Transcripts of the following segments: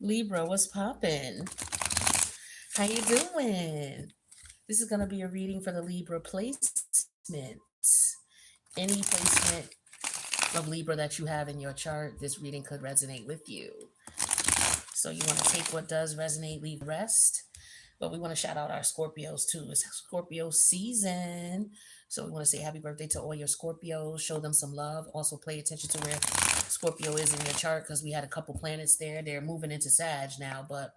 Libra, what's poppin'? How you doing? This is gonna be a reading for the Libra placements. Any placement of Libra that you have in your chart, this reading could resonate with you. So you want to take what does resonate, leave the rest. But we want to shout out our Scorpios too. It's Scorpio season. So we want to say happy birthday to all your Scorpios. Show them some love. Also pay attention to where Scorpio is in your chart because we had a couple planets there. They're moving into Sag now, but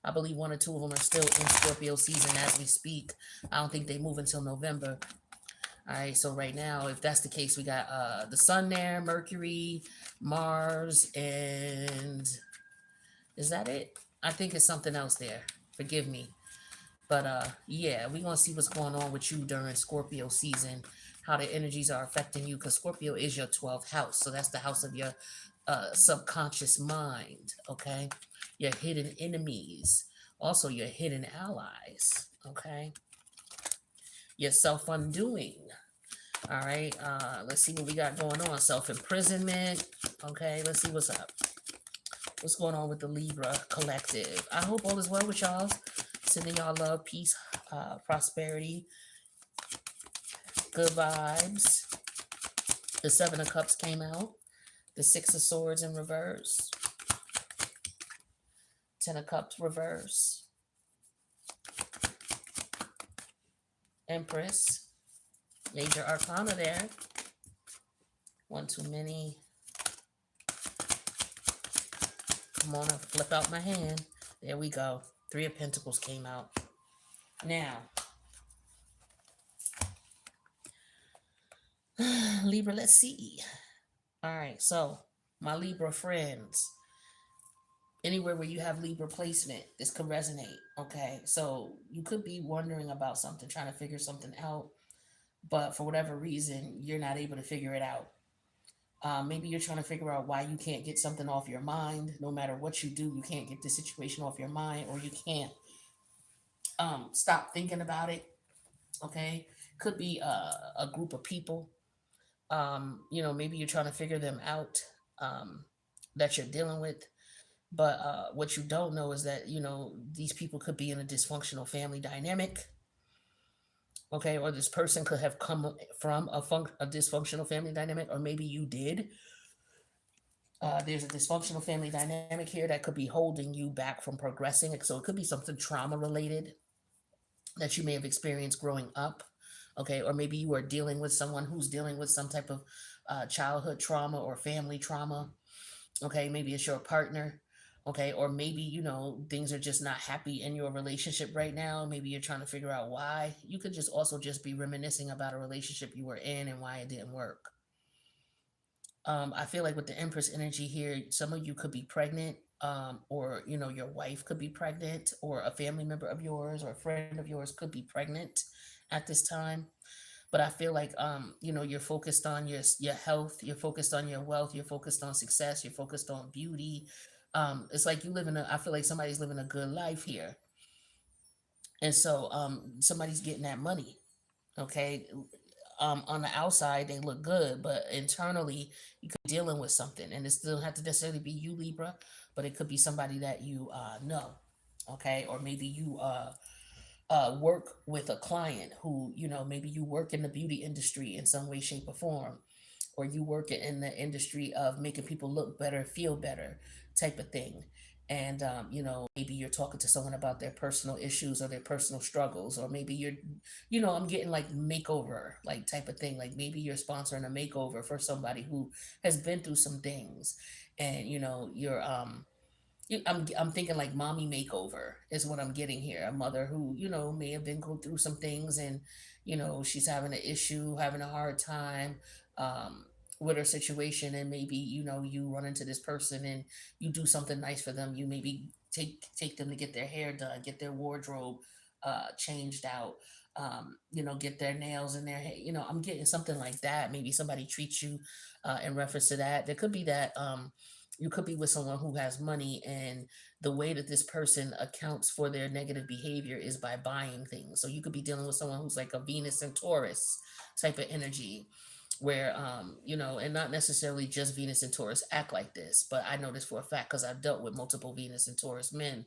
I believe one or two of them are still in Scorpio season as we speak. I don't think they move until November. All right, so right now, if that's the case, we got the sun there, Mercury, Mars, and is that it? I think it's something else there. Forgive me. But yeah, we're gonna see what's going on with you during Scorpio season, how the energies are affecting you, because Scorpio is your 12th house. So that's the house of your subconscious mind, okay? Your hidden enemies, also your hidden allies, okay? Your self-undoing. All right, let's see what we got going on. Self-imprisonment. Okay, let's see what's up. What's going on with the Libra collective? I hope all is well with y'all. Sending y'all love, peace, prosperity, good vibes. The Seven of Cups came out. The Six of Swords in reverse. Ten of Cups reverse. Empress. Major Arcana there. One too many. Come on, I'll flip out my hand. There we go. Three of Pentacles came out. Now, Libra, let's see. All right, so my Libra friends, anywhere where you have Libra placement, this could resonate. Okay, so you could be wondering about something, trying to figure something out, but for whatever reason, you're not able to figure it out. Maybe you're trying to figure out why you can't get something off your mind. No matter what you do, you can't get the situation off your mind, or you can't stop thinking about it. Okay, could be a group of people. Maybe you're trying to figure them out that you're dealing with. But what you don't know is that, these people could be in a dysfunctional family dynamic. Okay, or this person could have come from a dysfunctional family dynamic, or maybe you did. There's a dysfunctional family dynamic here that could be holding you back from progressing. So it could be something trauma related that you may have experienced growing up. Okay, or maybe you are dealing with someone who's dealing with some type of childhood trauma or family trauma. Okay, maybe it's your partner. Okay, or maybe things are just not happy in your relationship right now. Maybe you're trying to figure out why. You could just also just be reminiscing about a relationship you were in and why it didn't work. I feel like with the Empress energy here, some of you could be pregnant, or your wife could be pregnant, or a family member of yours or a friend of yours could be pregnant at this time. But I feel like you're focused on your health, you're focused on your wealth, you're focused on success, you're focused on beauty. It's like you live in a. I feel like somebody's living a good life here, and so somebody's getting that money. Okay, on the outside they look good, but internally you could be dealing with something, and it still have to necessarily be you, Libra, but it could be somebody that you know. Okay, or maybe you work with a client who, maybe you work in the beauty industry in some way, shape, or form, or you work in the industry of making people look better, feel better, type of thing. And, maybe you're talking to someone about their personal issues or their personal struggles, or maybe I'm getting like makeover, like type of thing. Like maybe you're sponsoring a makeover for somebody who has been through some things, and, you're, I'm thinking like mommy makeover is what I'm getting here. A mother who, may have been going through some things, and, she's having an issue, having a hard time with her situation. And maybe, you run into this person and you do something nice for them. You maybe take them to get their hair done, get their wardrobe changed out, get their nails in their hair. I'm getting something like that. Maybe somebody treats you in reference to that. There could be that you could be with someone who has money, and the way that this person accounts for their negative behavior is by buying things. So you could be dealing with someone who's like a Venus and Taurus type of energy. where and not necessarily just Venus and Taurus act like this, but I know this for a fact because I've dealt with multiple Venus and Taurus men.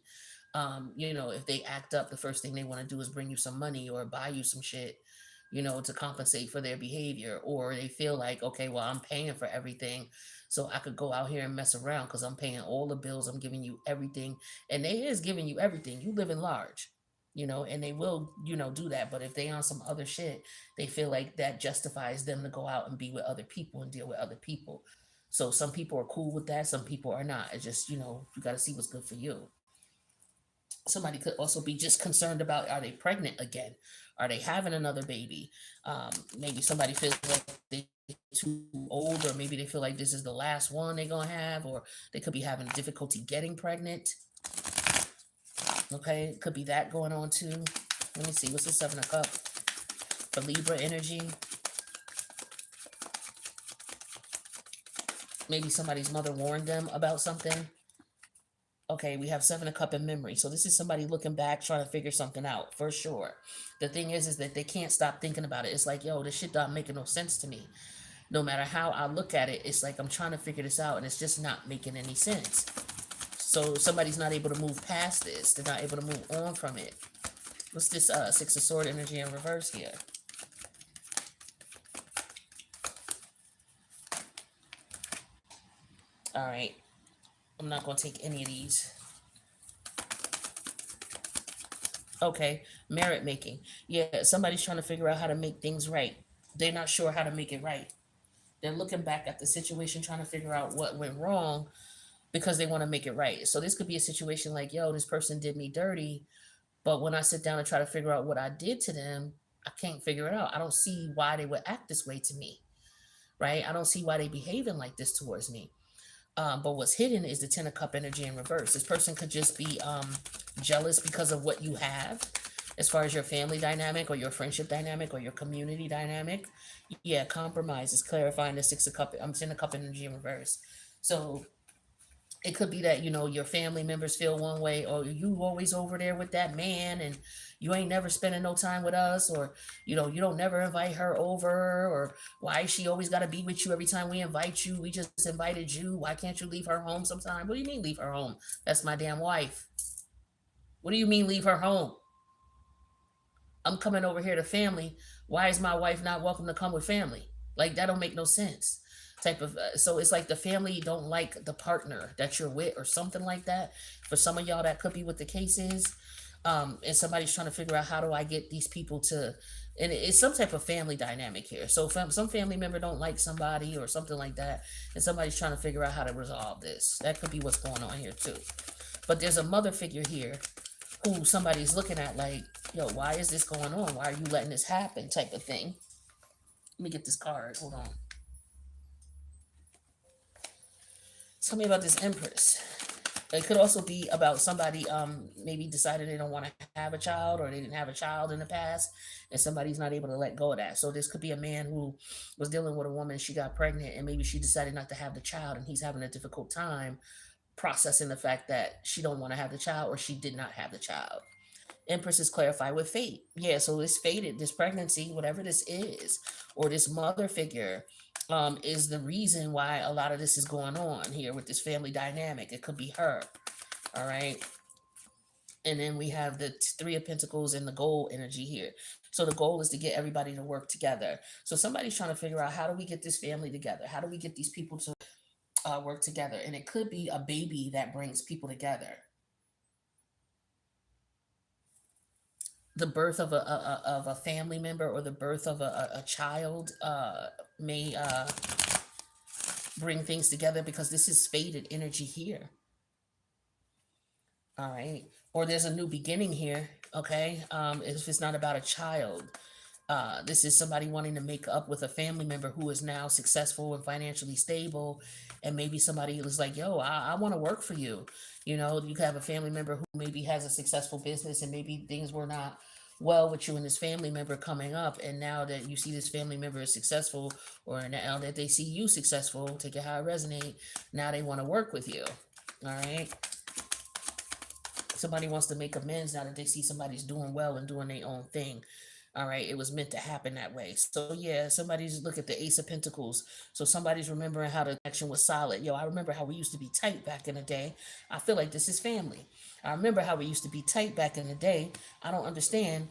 If they act up, the first thing they want to do is bring you some money or buy you some shit, to compensate for their behavior. Or they feel like, okay, well, I'm paying for everything, so I could go out here and mess around because I'm paying all the bills, I'm giving you everything. And they is giving you everything. You live in large, and they will, do that. But if they on some other shit, they feel like that justifies them to go out and be with other people and deal with other people. So some people are cool with that, some people are not. It's just, you got to see what's good for you. Somebody could also be just concerned about, are they pregnant again? Are they having another baby? Maybe somebody feels like they too old, or maybe they feel like this is the last one they're gonna have, or they could be having difficulty getting pregnant. Okay, could be that going on too. Let me see, what's the Seven of Cups for Libra energy? Maybe somebody's mother warned them about something. Okay, we have Seven of Cup in memory. So this is somebody looking back, trying to figure something out for sure. The thing is that they can't stop thinking about it. It's like, yo, this shit not making no sense to me. No matter how I look at it, it's like I'm trying to figure this out and it's just not making any sense. So somebody's not able to move past this. They're not able to move on from it. What's this Six of Sword energy in reverse here? All right. I'm not going to take any of these. Okay, merit making. Yeah, somebody's trying to figure out how to make things right. They're not sure how to make it right. They're looking back at the situation, trying to figure out what went wrong because they want to make it right. So this could be a situation like, yo, this person did me dirty, but when I sit down and try to figure out what I did to them, I can't figure it out. I don't see why they would act this way to me, right? I don't see why they behaving like this towards me. But what's hidden is the Ten of Cup energy in reverse. This person could just be jealous because of what you have, as far as your family dynamic or your friendship dynamic or your community dynamic. Yeah, compromise is clarifying the Six of Cup. I'm Ten of Cup energy in reverse. So it could be that your family members feel one way, or you always over there with that man and you ain't never spending no time with us, or you don't never invite her over, or why she always got to be with you every time we invite you? We just invited you, why can't you leave her home sometime? What do you mean leave her home? That's my damn wife. What do you mean leave her home? I'm coming over here to family. Why is my wife not welcome to come with family? Like, that don't make no sense. Type of So it's like the family don't like the partner that you're with or something like that. For some of y'all, that could be what the case is. And somebody's trying to figure out, how do I get these people to, and it's some type of family dynamic here. So if some family member don't like somebody or something like that, and somebody's trying to figure out how to resolve this. That could be what's going on here too. But there's a mother figure here who somebody's looking at like, yo, why is this going on? Why are you letting this happen? Type of thing. Let me get this card. Hold on. Tell me about this Empress. It could also be about somebody maybe decided they don't want to have a child, or they didn't have a child in the past, and somebody's not able to let go of that. So this could be a man who was dealing with a woman, she got pregnant, and maybe she decided not to have the child, and he's having a difficult time processing the fact that she don't want to have the child, or she did not have the child. Empress is clarified with fate. Yeah, so it's fated. This pregnancy, whatever this is, or this mother figure, is the reason why a lot of this is going on here with this family dynamic. It could be her. All right. And then we have the Three of Pentacles and the goal energy here. So the goal is to get everybody to work together. So somebody's trying to figure out, how do we get this family together? How do we get these people to work together? And it could be a baby that brings people together. The birth of a family member, or the birth of a child may bring things together, because this is faded energy here. All right. Or there's a new beginning here. Okay. If it's not about a child, this is somebody wanting to make up with a family member who is now successful and financially stable. And maybe somebody was like, yo, I want to work for you. You could have a family member who maybe has a successful business, and maybe things were not well with you and this family member coming up. And now that you see this family member is successful, or now that they see you successful, take it how it resonate, now they want to work with you. All right. Somebody wants to make amends now that they see somebody's doing well and doing their own thing. All right, it was meant to happen that way. So yeah, somebody's look at the Ace of Pentacles. So somebody's remembering how the connection was solid. Yo, I remember how we used to be tight back in the day. I feel like this is family. I remember how we used to be tight back in the day. I don't understand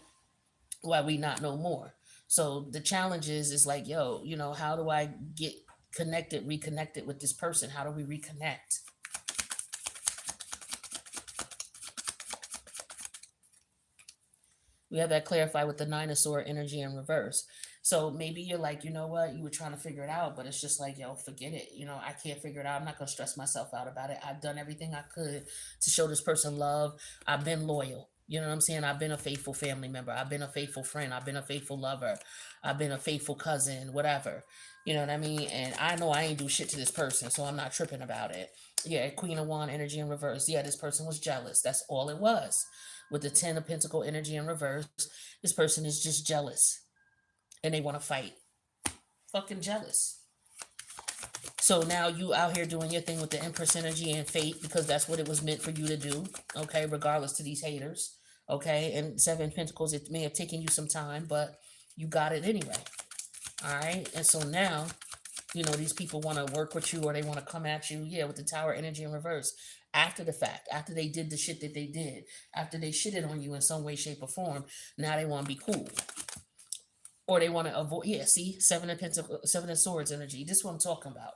why we not no more. So the challenge is like, yo, how do I get connected, reconnected with this person? How do we reconnect? We have that clarified with the Nine of Sword energy in reverse. So maybe you're like, you know what, you were trying to figure it out, but it's just like, yo, forget it. I can't figure it out. I'm not gonna stress myself out about it. I've done everything I could to show this person love. I've been loyal. You know what I'm saying? I've been a faithful family member. I've been a faithful friend. I've been a faithful lover. I've been a faithful cousin, whatever. You know what I mean? And I know I ain't do shit to this person, so I'm not tripping about it. Yeah, Queen of Wand energy in reverse. Yeah, this person was jealous. That's all it was. With the Ten of Pentacle energy in reverse, this person is just jealous and they want to fight. Fucking jealous. So now you out here doing your thing with the Empress energy and fate because that's what it was meant for you to do. Okay, regardless to these haters. Okay, and Seven of Pentacles, it may have taken you some time, but you got it anyway. All right, and so now these people want to work with you or they want to come at you. Yeah, with the Tower energy in reverse. After the fact, after they did the shit that they did, after they shitted on you in some way, shape, or form, now they want to be cool. Or they want to avoid, yeah, see, Seven of Pentacles, Seven of Swords energy. This is what I'm talking about.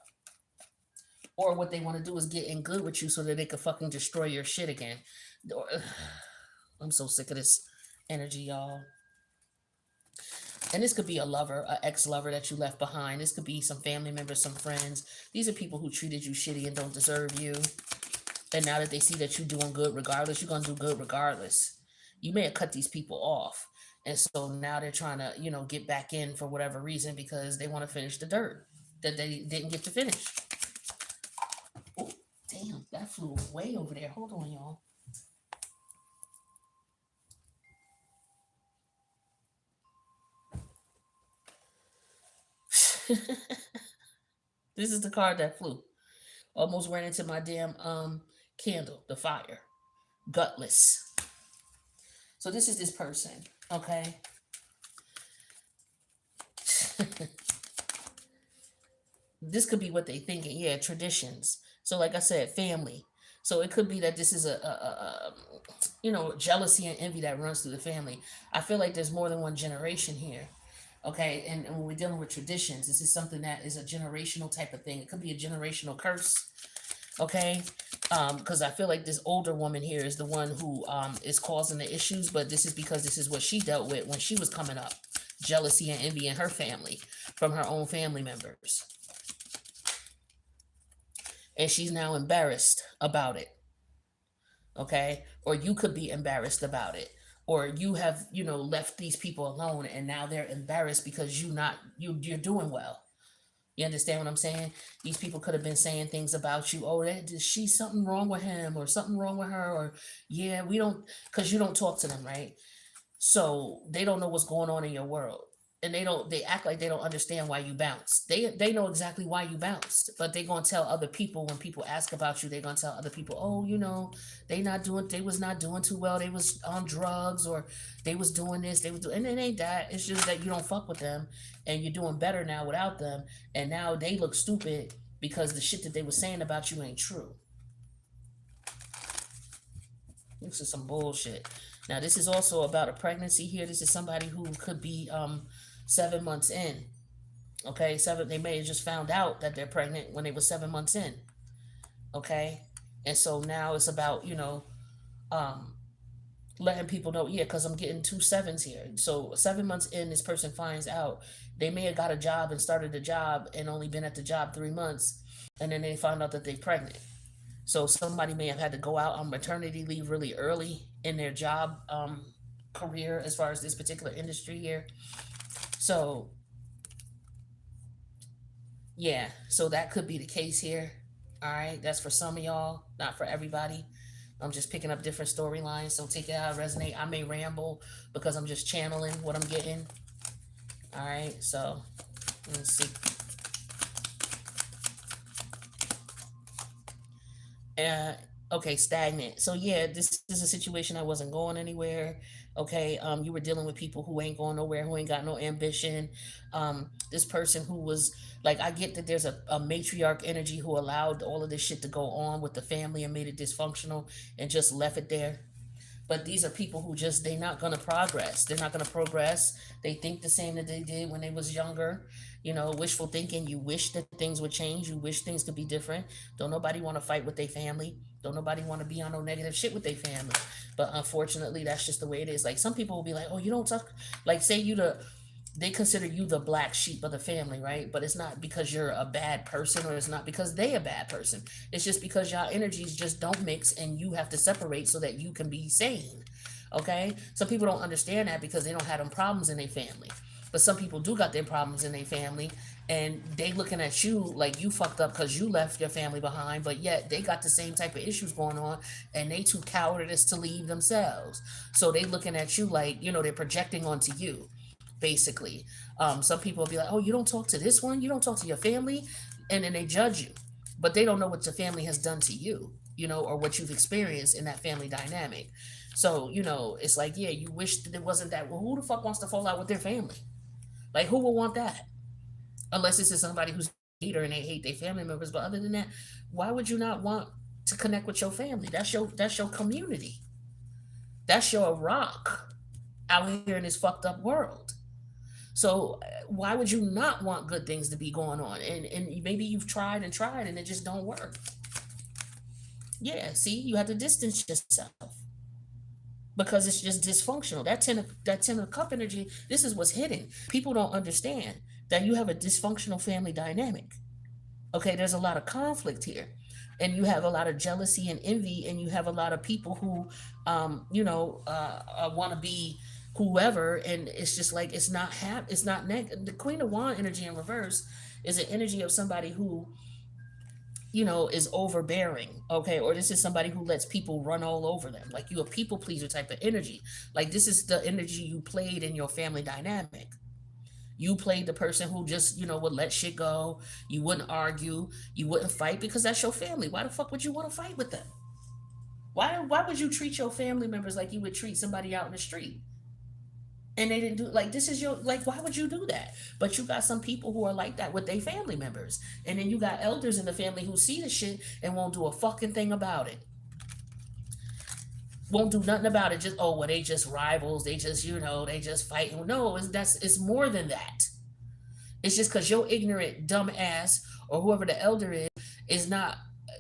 Or what they want to do is get in good with you so that they could fucking destroy your shit again. I'm so sick of this energy, y'all. And this could be a lover, an ex-lover that you left behind. This could be some family members, some friends. These are people who treated you shitty and don't deserve you. And now that they see that you're doing good regardless, you're going to do good regardless. You may have cut these people off. And so now they're trying to, get back in for whatever reason because they want to finish the dirt that they didn't get to finish. Oh, damn, that flew way over there. Hold on, y'all. This is the card that flew. Almost ran into my damn candle, the fire. Gutless. So this is this person, okay? This could be what they thinking. Yeah, traditions. So like I said, family. So it could be that this is a jealousy and envy that runs through the family. I feel like there's more than one generation here. Okay, and when we're dealing with traditions, this is something that is a generational type of thing. It could be a generational curse. Okay, because I feel like this older woman here is the one who is causing the issues, but this is because this is what she dealt with when she was coming up. Jealousy and envy in her family from her own family members. And she's now embarrassed about it. Okay, or you could be embarrassed about it, or you have left these people alone and now they're embarrassed because you're doing well. You understand what I'm saying? These people could have been saying things about you. Oh, she's something wrong with him or something wrong with her. Or, yeah, we don't, because you don't talk to them, right? So they don't know what's going on in your world. And they act like they don't understand why you bounced. They know exactly why you bounced, but they're going to tell other people when people ask about you, they're going to tell other people, oh, they was not doing too well. They was on drugs or they was doing this, and it ain't that. It's just that you don't fuck with them and you're doing better now without them. And now they look stupid because the shit that they were saying about you ain't true. This is some bullshit. Now, this is also about a pregnancy here. This is somebody who could be 7 months in. Okay, they may have just found out that they're pregnant when they were 7 months in. Okay, and so now it's about letting people know. Yeah, because I'm getting 2 sevens here. So 7 months in, this person finds out they may have got a job and started a job and only been at the job 3 months, and then they find out that they're pregnant. So somebody may have had to go out on maternity leave really early in their job career as far as this particular industry here. So yeah, so that could be the case here. All right, that's for some of y'all, not for everybody. I'm just picking up different storylines, so take it how it resonate. I may ramble because I'm just channeling what I'm getting. All right, so let's see. Okay, stagnant. So yeah, this is a situation that wasn't going anywhere. Okay, you were dealing with people who ain't going nowhere, who ain't got no ambition. This person who was like, I get that there's a matriarch energy who allowed all of this shit to go on with the family and made it dysfunctional and just left it there. But these are people who just, they're not going to progress. They're not going to progress. They think the same that they did when they was younger. You know, wishful thinking. You wish that things would change. You wish things could be different. Don't nobody want to fight with their family. Don't nobody want to be on no negative shit with their family. But unfortunately, that's just the way it is. Like, some people will be like, oh, you don't talk, like, say you the, they consider you the black sheep of the family, right? But it's not because you're a bad person, or it's not because they a bad person. It's just because y'all energies just don't mix, and you have to separate so that you can be sane. Okay? Some people don't understand that because they don't have them problems in their family. But some people do got their problems in their family, and they looking at you like you fucked up because you left your family behind, but yet they got the same type of issues going on, and they too cowardice to leave themselves. So they looking at you like, you know, they're projecting onto you, basically. Some people will be like, oh, you don't talk to this one, you don't talk to your family, and then they judge you, but they don't know what your family has done to you, you know, or what you've experienced in that family dynamic. So, you know, it's like, yeah, you wish that it wasn't that. Well, who the fuck wants to fall out with their family? Like, who would want that? Unless this is somebody who's a hater and they hate their family members. But other than that, why would you not want to connect with your family? That's your community. That's your rock out here in this fucked up world. So why would you not want good things to be going on? And maybe you've tried and tried and it just don't work. Yeah, see, you have to distance yourself because it's just dysfunctional. That ten of cup energy. This is what's hidden. People don't understand that you have a dysfunctional family dynamic. Okay, there's a lot of conflict here, and you have a lot of jealousy and envy, and you have a lot of people who, want to be whoever, and it's just like it's not it's not the Queen of Wand energy in reverse is an energy of somebody who, you know, is overbearing. Okay, or this is somebody who lets people run all over them, like you a people pleaser type of energy. Like, this is the energy you played in your family dynamic. You played the person who just, you know, would let shit go. You wouldn't argue. You wouldn't fight because that's your family. Why the fuck would you want to fight with them? Why would you treat your family members like you would treat somebody out in the street? And they didn't do, like, this is your, like, why would you do that? But you got some people who are like that with their family members. And then you got elders in the family who see the shit and won't do a fucking thing about it. Won't do nothing about it. Just, oh, well, they just rivals. They just, you know, they just fight. No, it's more than that. It's just because your ignorant, dumb ass, or whoever the elder is not.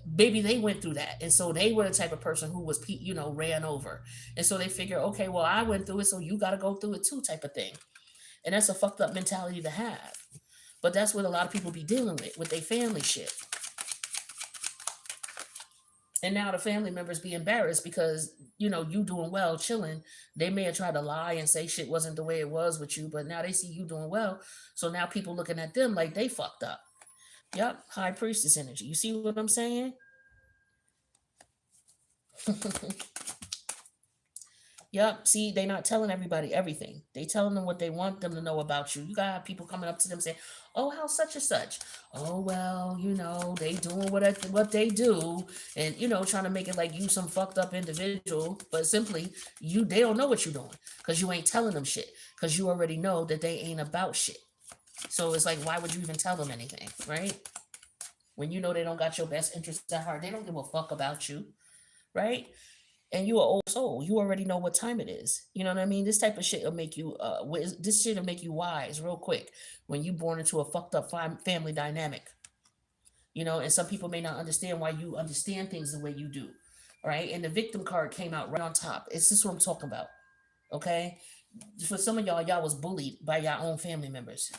Maybe they went through that, and so they were the type of person who was, you know, ran over, and so they figure, okay, well, I went through it, so you got to go through it too, type of thing. And that's a fucked up mentality to have. But that's what a lot of people be dealing with their family shit. And now the family members be embarrassed because, you know, you doing well, chilling. They may have tried to lie and say shit wasn't the way it was with you, but now they see you doing well. So now people looking at them like they fucked up. Yep, high priestess energy. You see what I'm saying? Yep. See, they not telling everybody everything. They telling them what they want them to know about you. You gotta have people coming up to them saying, "Oh, how such and such." Oh, well, you know, they doing what they do, and you know, trying to make it like you some fucked up individual, but simply they don't know what you're doing because you ain't telling them shit because you already know that they ain't about shit. So it's like, why would you even tell them anything, right? When you know they don't got your best interests at heart, they don't give a fuck about you, right? And you are old soul. You already know what time it is. You know what I mean? This type of shit will make you this shit will make you wise real quick when you born into a fucked up family dynamic. You know, and some people may not understand why you understand things the way you do. Right? And the victim card came out right on top. It's this what I'm talking about. Okay? For some of y'all was bullied by your own family members.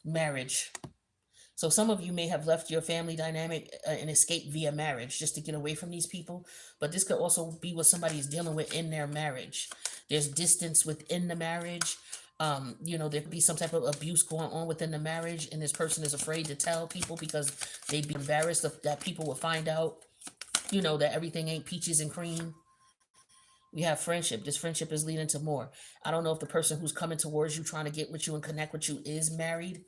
Marriage. So some of you may have left your family dynamic and escaped via marriage just to get away from these people. But this could also be what somebody is dealing with in their marriage. There's distance within the marriage. You know, there could be some type of abuse going on within the marriage, and this person is afraid to tell people because they'd be embarrassed that people will find out, you know, that everything ain't peaches and cream. We have friendship. This friendship is leading to more. I don't know if the person who's coming towards you, trying to get with you and connect with you, is married.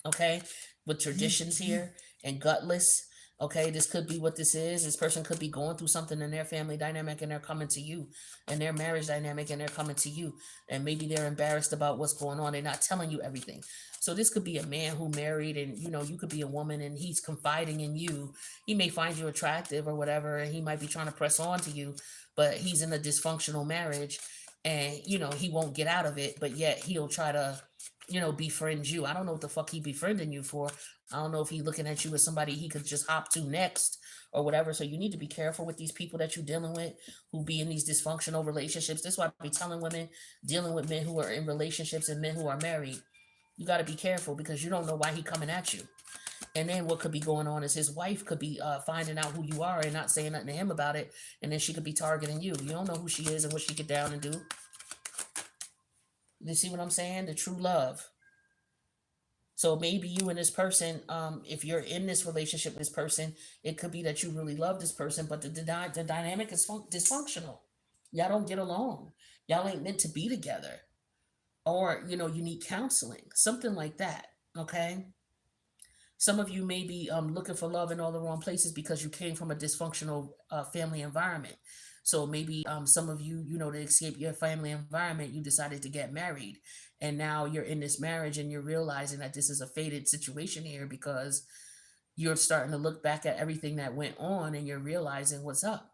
Okay, with traditions here and gutless. Okay, this could be what this is. This person could be going through something in their family dynamic and they're coming to you, and their marriage dynamic and they're coming to you. And maybe they're embarrassed about what's going on. They're not telling you everything. So this could be a man who married, and you could be a woman and he's confiding in you. He may find you attractive or whatever, and he might be trying to press on to you, but he's in a dysfunctional marriage, and he won't get out of it, but yet he'll try to befriend you. I don't know what the fuck he befriending you for. I don't know if he looking at you as somebody he could just hop to next or whatever. So you need to be careful with these people that you're dealing with who be in these dysfunctional relationships. This is why I be telling women dealing with men who are in relationships and men who are married. You got to be careful because you don't know why he coming at you. And then what could be going on is his wife could be finding out who you are and not saying nothing to him about it, and then she could be targeting you. You don't know who she is and what she get down and do. You see what I'm saying? The true love. So maybe you and this person, if you're in this relationship with this person, it could be that you really love this person, but the dynamic is dysfunctional. Y'all don't get along. Y'all ain't meant to be together. Or, you need counseling, something like that. Okay. Some of you may be looking for love in all the wrong places because you came from a dysfunctional family environment. So maybe some of you, to escape your family environment, you decided to get married. And now you're in this marriage and you're realizing that this is a fated situation here because you're starting to look back at everything that went on and you're realizing what's up.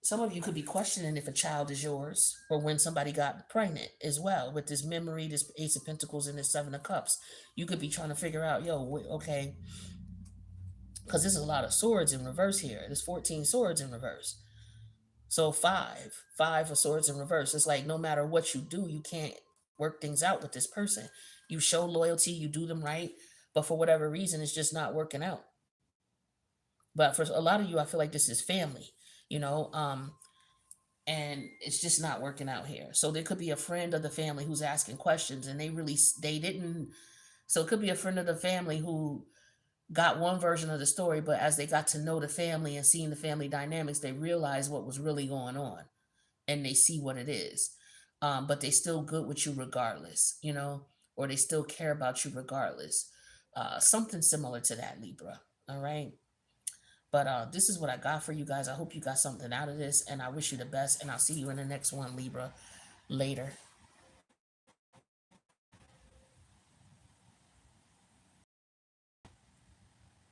Some of you could be questioning if a child is yours or when somebody got pregnant as well with this memory, this Ace of Pentacles and this Seven of Cups. You could be trying to figure out, okay, because there's a lot of swords in reverse here. There's 14 swords in reverse. So five of swords in reverse. It's like no matter what you do, you can't work things out with this person. You show loyalty, you do them right, but for whatever reason, it's just not working out. But for a lot of you, I feel like this is family, you know, um, and it's just not working out here. So there could be a friend of the family who's asking questions, and they didn't. So it could be a friend of the family who got one version of the story, but as they got to know the family and seeing the family dynamics, they realized what was really going on, and they see what it is. But they still good with you regardless, or they still care about you regardless. Something similar to that, Libra. All right. But this is what I got for you guys. I hope you got something out of this, and I wish you the best. And I'll see you in the next one, Libra. Later.